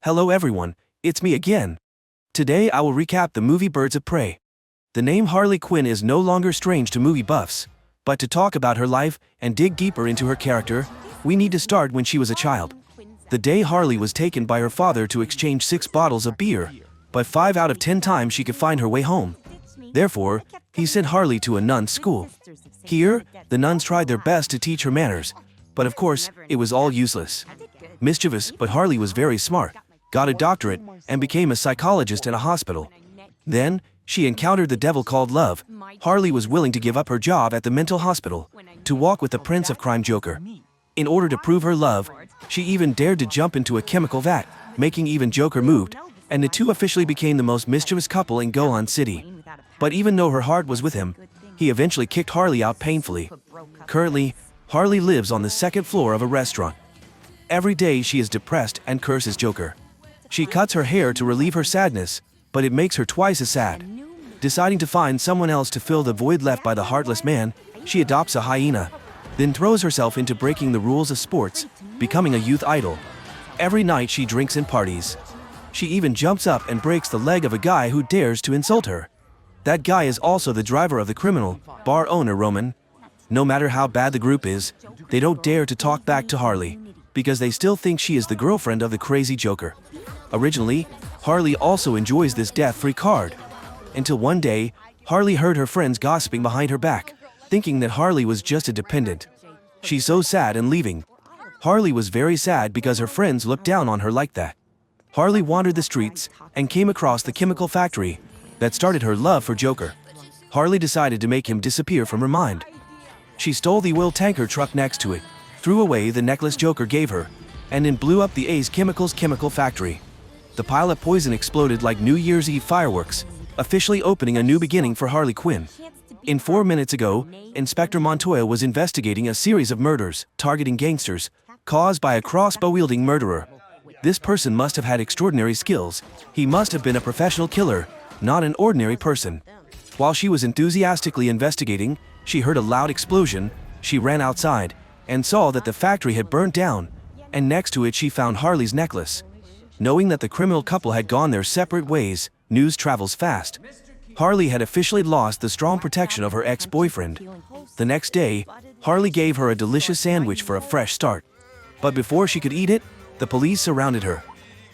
Hello everyone, it's me again. Today I will recap the movie Birds of Prey. The name Harley Quinn is no longer strange to movie buffs, but to talk about her life and dig deeper into her character, we need to start when she was a child. The day Harley was taken by her father to exchange 6 bottles of beer, but 5 out of 10 times she could find her way home. Therefore, he sent Harley to a nun's school. Here, the nuns tried their best to teach her manners, but of course, it was all useless. Mischievous, but Harley was very smart, got a doctorate, and became a psychologist in a hospital. Then, she encountered the devil called love. Harley was willing to give up her job at the mental hospital to walk with the Prince of Crime Joker. In order to prove her love, she even dared to jump into a chemical vat, making even Joker moved, and the two officially became the most mischievous couple in Gotham City. But even though her heart was with him, he eventually kicked Harley out painfully. Currently, Harley lives on the 2nd floor of a restaurant. Every day she is depressed and curses Joker. She cuts her hair to relieve her sadness, but it makes her twice as sad. Deciding to find someone else to fill the void left by the heartless man, she adopts a hyena, then throws herself into breaking the rules of sports, becoming a youth idol. Every night she drinks and parties. She even jumps up and breaks the leg of a guy who dares to insult her. That guy is also the driver of the criminal bar owner Roman. No matter how bad the group is, they don't dare to talk back to Harley, because they still think she is the girlfriend of the crazy Joker. Originally, Harley also enjoys this death-free card. Until one day, Harley heard her friends gossiping behind her back, thinking that Harley was just a dependent. She's so sad and leaving. Harley was very sad because her friends looked down on her like that. Harley wandered the streets and came across the chemical factory that started her love for Joker. Harley decided to make him disappear from her mind. She stole the oil tanker truck next to it, threw away the necklace Joker gave her, and then blew up the Ace Chemicals chemical factory. The pile of poison exploded like New Year's Eve fireworks, officially opening a new beginning for Harley Quinn. 4 minutes ago, Inspector Montoya was investigating a series of murders targeting gangsters caused by a crossbow-wielding murderer. This person must have had extraordinary skills. He must have been a professional killer, not an ordinary person. While she was enthusiastically investigating, she heard a loud explosion. She ran outside and saw that the factory had burned down, and next to it she found Harley's necklace. Knowing that the criminal couple had gone their separate ways, news travels fast. Harley had officially lost the strong protection of her ex-boyfriend. The next day, Harley gave her a delicious sandwich for a fresh start. But before she could eat it, the police surrounded her.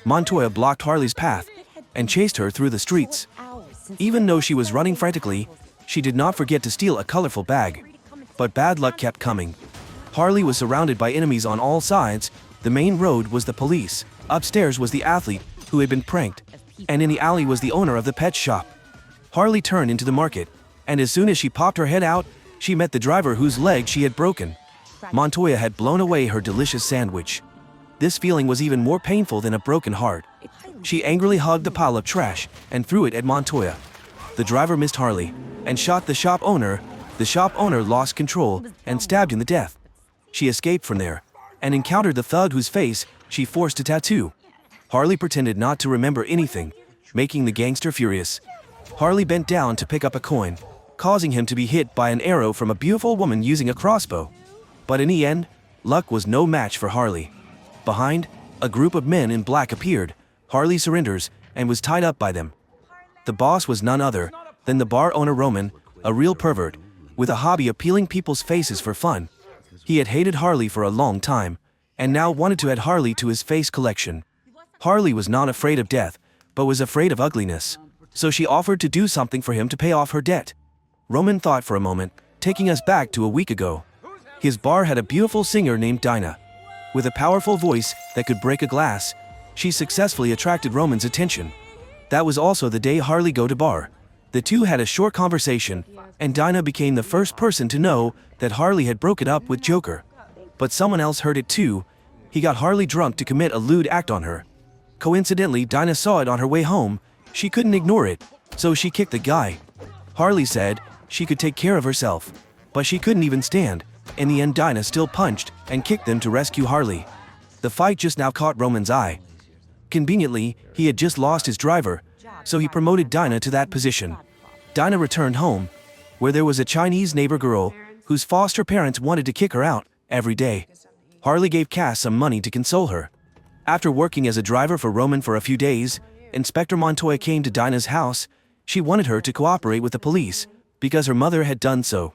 Montoya blocked Harley's path and chased her through the streets. Even though she was running frantically, she did not forget to steal a colorful bag. But bad luck kept coming. Harley was surrounded by enemies on all sides. The main road was the police. Upstairs was the athlete who had been pranked, and in the alley was the owner of the pet shop. Harley turned into the market, and as soon as she popped her head out, she met the driver whose leg she had broken. Montoya had blown away her delicious sandwich. This feeling was even more painful than a broken heart. She angrily hugged the pile of trash and threw it at Montoya. The driver missed Harley and shot the shop owner. The shop owner lost control and stabbed him to death. She escaped from there and encountered the thug whose face she forced to tattoo. Harley pretended not to remember anything, making the gangster furious. Harley bent down to pick up a coin, causing him to be hit by an arrow from a beautiful woman using a crossbow. But in the end, luck was no match for Harley. Behind, a group of men in black appeared. Harley surrenders and was tied up by them. The boss was none other than the bar owner Roman, a real pervert, with a hobby of peeling people's faces for fun. He had hated Harley for a long time, and now wanted to add Harley to his face collection. Harley was not afraid of death, but was afraid of ugliness, so she offered to do something for him to pay off her debt. Roman thought for a moment, taking us back to a week ago. His bar had a beautiful singer named Dinah. With a powerful voice that could break a glass, she successfully attracted Roman's attention. That was also the day Harley go to bar. The two had a short conversation, and Dinah became the first person to know that Harley had broken up with Joker. But someone else heard it too. He got Harley drunk to commit a lewd act on her. Coincidentally, Dinah saw it on her way home. She couldn't ignore it, so she kicked the guy. Harley said she could take care of herself, but she couldn't even stand. In the end, Dinah still punched and kicked them to rescue Harley. The fight just now caught Roman's eye. Conveniently, he had just lost his driver, so he promoted Dinah to that position. Dinah returned home, where there was a Chinese neighbor girl whose foster parents wanted to kick her out every day. Harley gave Cass some money to console her. After working as a driver for Roman for a few days, Inspector Montoya came to Dinah's house. She wanted her to cooperate with the police because her mother had done so.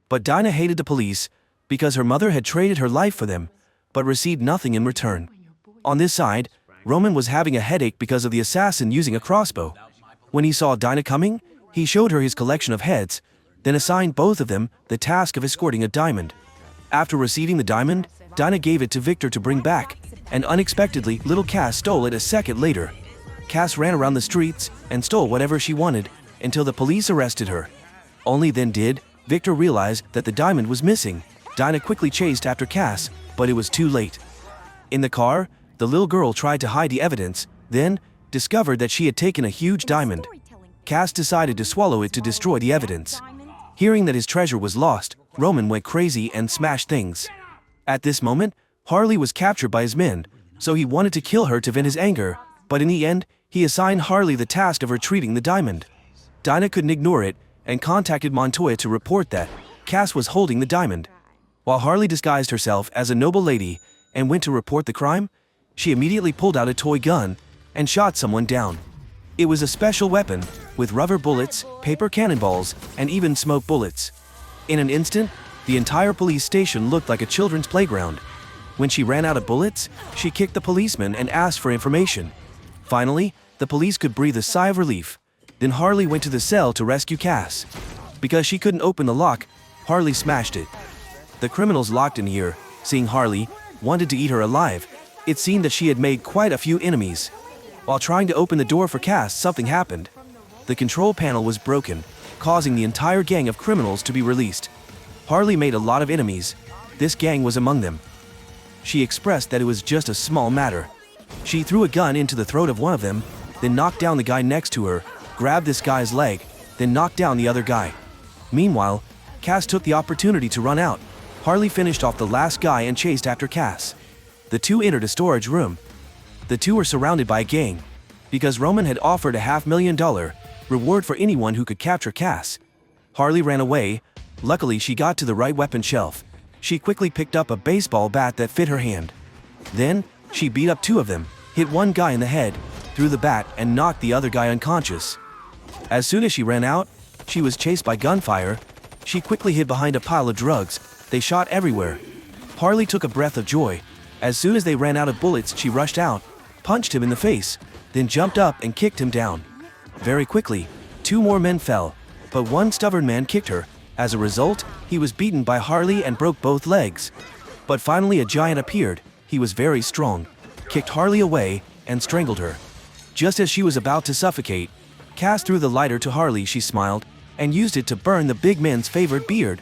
But Dinah hated the police because her mother had traded her life for them, but received nothing in return. On this side, Roman was having a headache because of the assassin using a crossbow. When he saw Dinah coming, he showed her his collection of heads, then assigned both of them the task of escorting a diamond. After receiving the diamond, Dinah gave it to Victor to bring back, and unexpectedly, little Cass stole it a second later. Cass ran around the streets and stole whatever she wanted until the police arrested her. Only then did Victor realize that the diamond was missing. Dinah quickly chased after Cass, but it was too late. In the car, the little girl tried to hide the evidence, then discovered that she had taken a huge diamond. Cass decided to swallow it to destroy the evidence. Hearing that his treasure was lost, Roman went crazy and smashed things. At this moment, Harley was captured by his men, so he wanted to kill her to vent his anger, but in the end, he assigned Harley the task of retrieving the diamond. Dinah couldn't ignore it and contacted Montoya to report that Cass was holding the diamond. While Harley disguised herself as a noble lady and went to report the crime, she immediately pulled out a toy gun and shot someone down. It was a special weapon with rubber bullets, paper cannonballs, and even smoke bullets. In an instant, the entire police station looked like a children's playground. When she ran out of bullets, she kicked the policeman and asked for information. Finally, the police could breathe a sigh of relief. Then Harley went to the cell to rescue Cass. Because she couldn't open the lock, Harley smashed it. The criminals locked in here, seeing Harley, wanted to eat her alive. It seemed that she had made quite a few enemies. While trying to open the door for Cass, something happened. The control panel was broken, causing the entire gang of criminals to be released. Harley made a lot of enemies. This gang was among them. She expressed that it was just a small matter. She threw a gun into the throat of one of them, then knocked down the guy next to her, grabbed this guy's leg, then knocked down the other guy. Meanwhile, Cass took the opportunity to run out. Harley finished off the last guy and chased after Cass. The two entered a storage room. The two were surrounded by a gang, because Roman had offered a $500,000 reward for anyone who could capture Cass. Harley ran away. Luckily, she got to the right weapon shelf. She quickly picked up a baseball bat that fit her hand. Then, she beat up two of them, hit one guy in the head, threw the bat, and knocked the other guy unconscious. As soon as she ran out, she was chased by gunfire. She quickly hid behind a pile of drugs. They shot everywhere. Harley took a breath of joy. As soon as they ran out of bullets, she rushed out, punched him in the face, then jumped up and kicked him down. Very quickly, two more men fell, but one stubborn man kicked her. As a result, he was beaten by Harley and broke both legs. But finally a giant appeared. He was very strong, kicked Harley away, and strangled her. Just as she was about to suffocate, Cass threw the lighter to Harley. She smiled, and used it to burn the big man's favorite beard.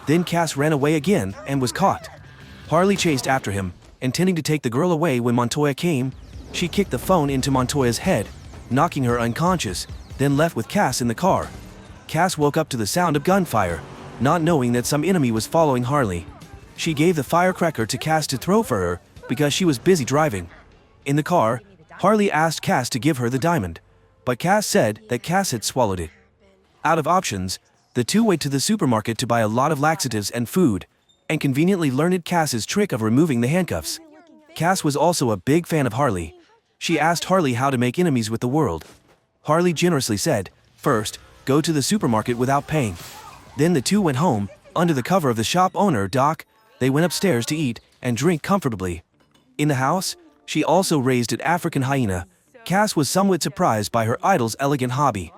Then Cass ran away again and was caught. Harley chased after him, intending to take the girl away. When Montoya came, she kicked the phone into Montoya's head, knocking her unconscious, then left with Cass in the car. Cass woke up to the sound of gunfire, not knowing that some enemy was following Harley. She gave the firecracker to Cass to throw for her because she was busy driving. In the car, Harley asked Cass to give her the diamond, but Cass said that Cass had swallowed it. Out of options, the two went to the supermarket to buy a lot of laxatives and food, and conveniently learned Cass's trick of removing the handcuffs. Cass was also a big fan of Harley. She asked Harley how to make enemies with the world. Harley generously said, "First, go to the supermarket without paying." Then the two went home, under the cover of the shop owner, Doc. They went upstairs to eat and drink comfortably. In the house, she also raised an African hyena. Cass was somewhat surprised by her idol's elegant hobby.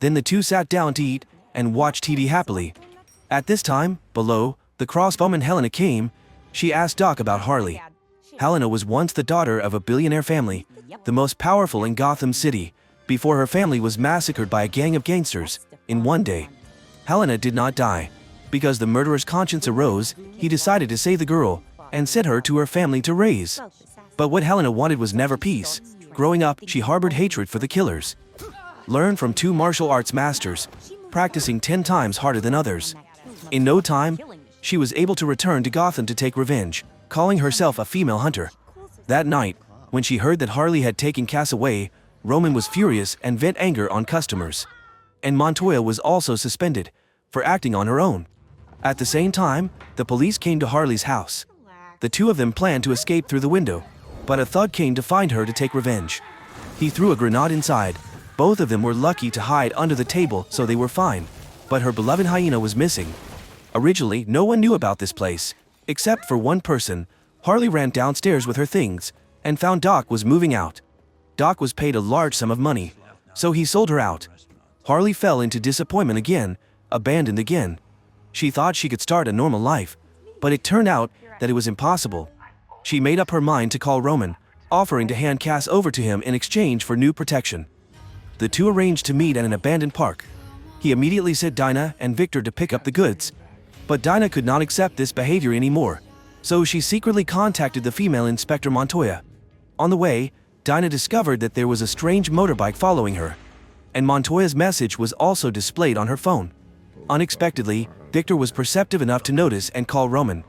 Then the two sat down to eat and watched TV happily. At this time, below, the crossbowman Helena came. She asked Doc about Harley. Helena was once the daughter of a billionaire family, the most powerful in Gotham City, before her family was massacred by a gang of gangsters in one day. Helena did not die. Because the murderer's conscience arose, he decided to save the girl and sent her to her family to raise. But what Helena wanted was never peace. Growing up, she harbored hatred for the killers. Learned from two martial arts masters, practicing 10 times harder than others. In no time, she was able to return to Gotham to take revenge, calling herself a female hunter. That night, when she heard that Harley had taken Cass away, Roman was furious and vent anger on customers. And Montoya was also suspended for acting on her own. At the same time, the police came to Harley's house. The two of them planned to escape through the window. but a thug came to find her to take revenge. He threw a grenade inside. Both of them were lucky to hide under the table, so they were fine. But her beloved hyena was missing. Originally, no one knew about this place, except for one person. Harley ran downstairs with her things and found Doc was moving out. Doc was paid a large sum of money, so he sold her out. Harley fell into disappointment again, abandoned again. She thought she could start a normal life, but it turned out that it was impossible. She made up her mind to call Roman, offering to hand Cass over to him in exchange for new protection. The two arranged to meet at an abandoned park. He immediately sent Dinah and Victor to pick up the goods. But Dinah could not accept this behavior anymore, so she secretly contacted the female Inspector Montoya. On the way, Dinah discovered that there was a strange motorbike following her, and Montoya's message was also displayed on her phone. Unexpectedly, Victor was perceptive enough to notice and call Roman.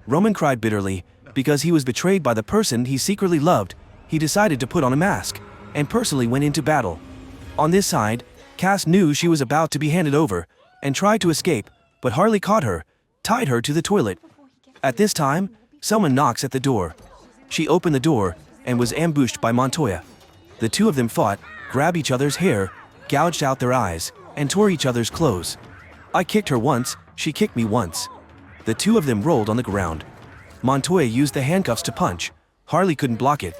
Roman cried bitterly. Because he was betrayed by the person he secretly loved, he decided to put on a mask and personally went into battle. On this side, Cass knew she was about to be handed over and tried to escape, but Harley caught her, tied her to the toilet. At this time, someone knocks at the door. She opened the door and was ambushed by Montoya. The two of them fought, grabbed each other's hair, gouged out their eyes, and tore each other's clothes. I kicked her once, she kicked me once. The two of them rolled on the ground. Montoya used the handcuffs to punch. Harley couldn't block it.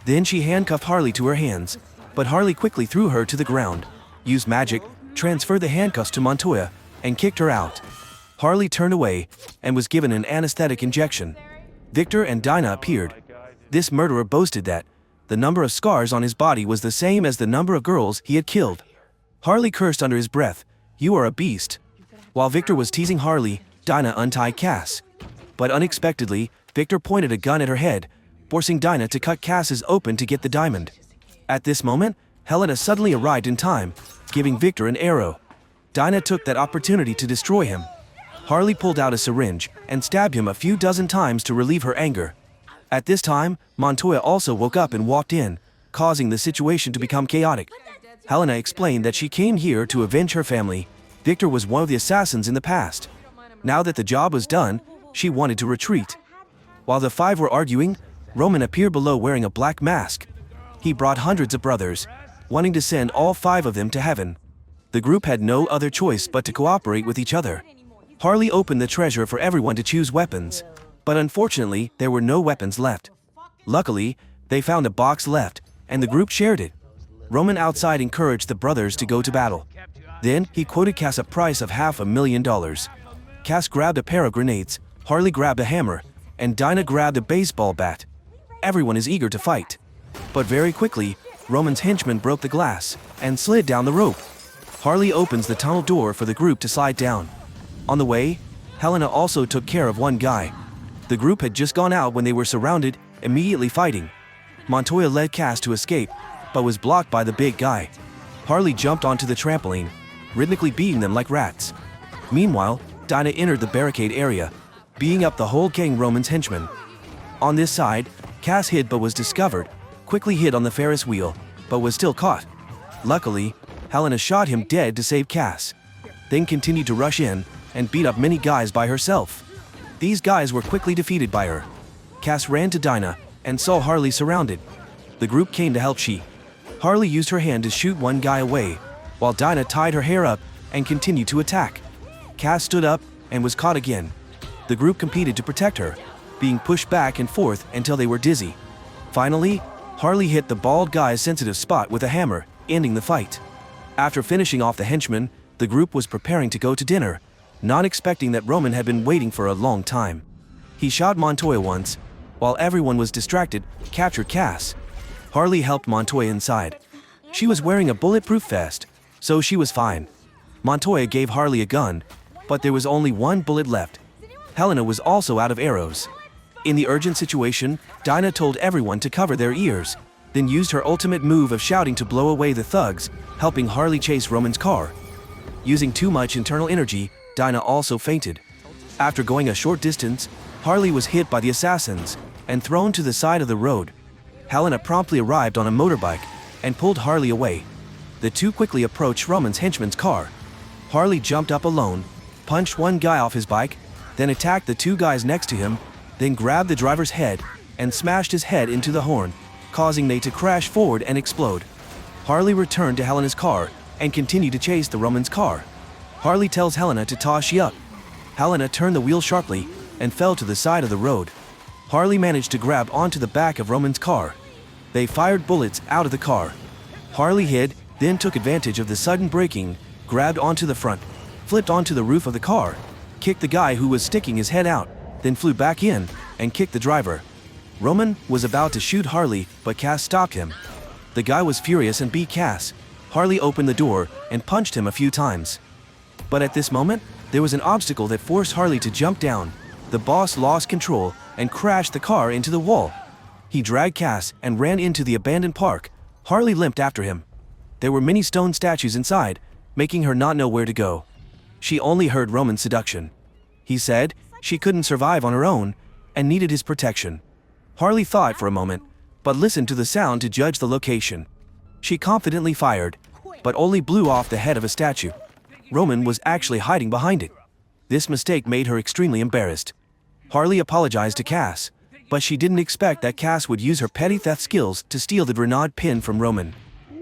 Then she handcuffed Harley to her hands, but Harley quickly threw her to the ground, used magic, transferred the handcuffs to Montoya, and kicked her out. Harley turned away and was given an anesthetic injection. Victor and Dinah appeared. This murderer boasted that the number of scars on his body was the same as the number of girls he had killed. Harley cursed under his breath, "You are a beast." While Victor was teasing Harley, Dinah untied Cass. But unexpectedly, Victor pointed a gun at her head, forcing Dinah to cut Cass's open to get the diamond. At this moment, Helena suddenly arrived in time, giving Victor an arrow. Dinah took that opportunity to destroy him. Harley pulled out a syringe and stabbed him a few dozen times to relieve her anger. At this time, Montoya also woke up and walked in, causing the situation to become chaotic. Helena explained that she came here to avenge her family. Victor was one of the assassins in the past. Now that the job was done, she wanted to retreat. While the five were arguing, Roman appeared below wearing a black mask. He brought hundreds of brothers, wanting to send all five of them to heaven. The group had no other choice but to cooperate with each other. Harley opened the treasure for everyone to choose weapons, but unfortunately, there were no weapons left. Luckily, they found a box left, and the group shared it. Roman outside encouraged the brothers to go to battle. Then, he quoted Cass a price of $500,000. Cass grabbed a pair of grenades, Harley grabbed a hammer, and Dinah grabbed a baseball bat. Everyone is eager to fight. But very quickly, Roman's henchman broke the glass and slid down the rope. Harley opens the tunnel door for the group to slide down. On the way, Helena also took care of one guy. The group had just gone out when they were surrounded, immediately fighting. Montoya led Cass to escape, but was blocked by the big guy. Harley jumped onto the trampoline, rhythmically beating them like rats. Meanwhile, Dinah entered the barricade area, beating up the whole gang Roman's henchmen. On this side, Cass hid but was discovered, quickly hid on the Ferris wheel, but was still caught. Luckily, Helena shot him dead to save Cass, then continued to rush in and beat up many guys by herself. These guys were quickly defeated by her. Cass ran to Dinah and saw Harley surrounded. The group came to help she. Harley used her hand to shoot one guy away, while Dinah tied her hair up and continued to attack. Cass stood up and was caught again. The group competed to protect her, being pushed back and forth until they were dizzy. Finally, Harley hit the bald guy's sensitive spot with a hammer, ending the fight. After finishing off the henchman, the group was preparing to go to dinner, not expecting that Roman had been waiting for a long time. He shot Montoya once, while everyone was distracted, captured Cass. Harley helped Montoya inside. She was wearing a bulletproof vest, so she was fine. Montoya gave Harley a gun, but there was only one bullet left. Helena was also out of arrows. In the urgent situation, Dinah told everyone to cover their ears, then used her ultimate move of shouting to blow away the thugs, helping Harley chase Roman's car. Using too much internal energy, Dinah also fainted. After going a short distance, Harley was hit by the assassins and thrown to the side of the road. Helena promptly arrived on a motorbike and pulled Harley away. The two quickly approached Roman's henchman's car. Harley jumped up alone, punched one guy off his bike, then attacked the two guys next to him, then grabbed the driver's head and smashed his head into the horn, causing Nate to crash forward and explode. Harley returned to Helena's car and continued to chase the Roman's car. Harley tells Helena to toss she up. Helena turned the wheel sharply and fell to the side of the road. Harley managed to grab onto the back of Roman's car. They fired bullets out of the car. Harley hid, then took advantage of the sudden braking, grabbed onto the front, flipped onto the roof of the car, kicked the guy who was sticking his head out, then flew back in and kicked the driver. Roman was about to shoot Harley, but Cass stopped him. The guy was furious and beat Cass. Harley opened the door and punched him a few times. But at this moment, there was an obstacle that forced Harley to jump down. The boss lost control and crashed the car into the wall. He dragged Cass and ran into the abandoned park. Harley limped after him. There were many stone statues inside, making her not know where to go. She only heard Roman's seduction. He said she couldn't survive on her own and needed his protection. Harley thought for a moment, but listened to the sound to judge the location. She confidently fired, but only blew off the head of a statue. Roman was actually hiding behind it. This mistake made her extremely embarrassed. Harley apologized to Cass, but she didn't expect that Cass would use her petty theft skills to steal the grenade pin from Roman.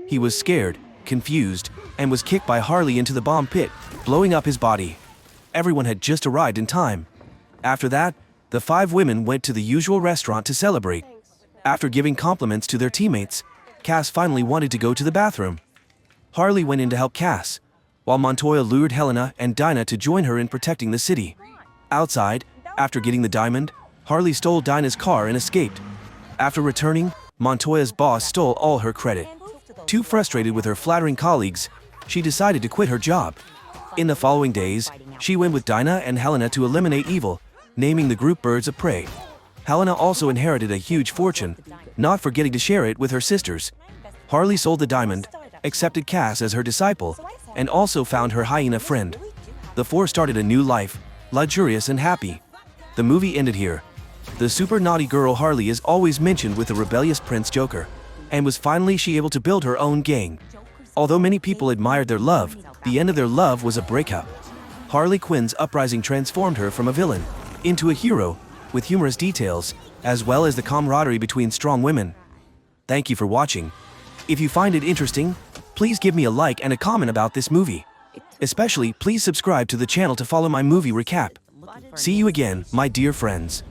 He was scared, confused, and was kicked by Harley into the bomb pit, blowing up his body. Everyone had just arrived in time. After that, the 5 women went to the usual restaurant to celebrate. After giving compliments to their teammates, Cass finally wanted to go to the bathroom. Harley went in to help Cass, while Montoya lured Helena and Dinah to join her in protecting the city. Outside, after getting the diamond, Harley stole Dinah's car and escaped. After returning, Montoya's boss stole all her credit. Too frustrated with her flattering colleagues, she decided to quit her job. In the following days, she went with Dinah and Helena to eliminate evil, naming the group Birds of Prey. Helena also inherited a huge fortune, not forgetting to share it with her sisters. Harley sold the diamond, accepted Cass as her disciple, and also found her hyena friend. The 4 started a new life, luxurious and happy. The movie ended here. The super naughty girl Harley is always mentioned with the rebellious Prince Joker, and was finally able to build her own gang. Although many people admired their love, the end of their love was a breakup. Harley Quinn's uprising transformed her from a villain into a hero, with humorous details, as well as the camaraderie between strong women. Thank you for watching. If you find it interesting, please give me a like and a comment about this movie. Especially, please subscribe to the channel to follow my movie recap. See you again, my dear friends.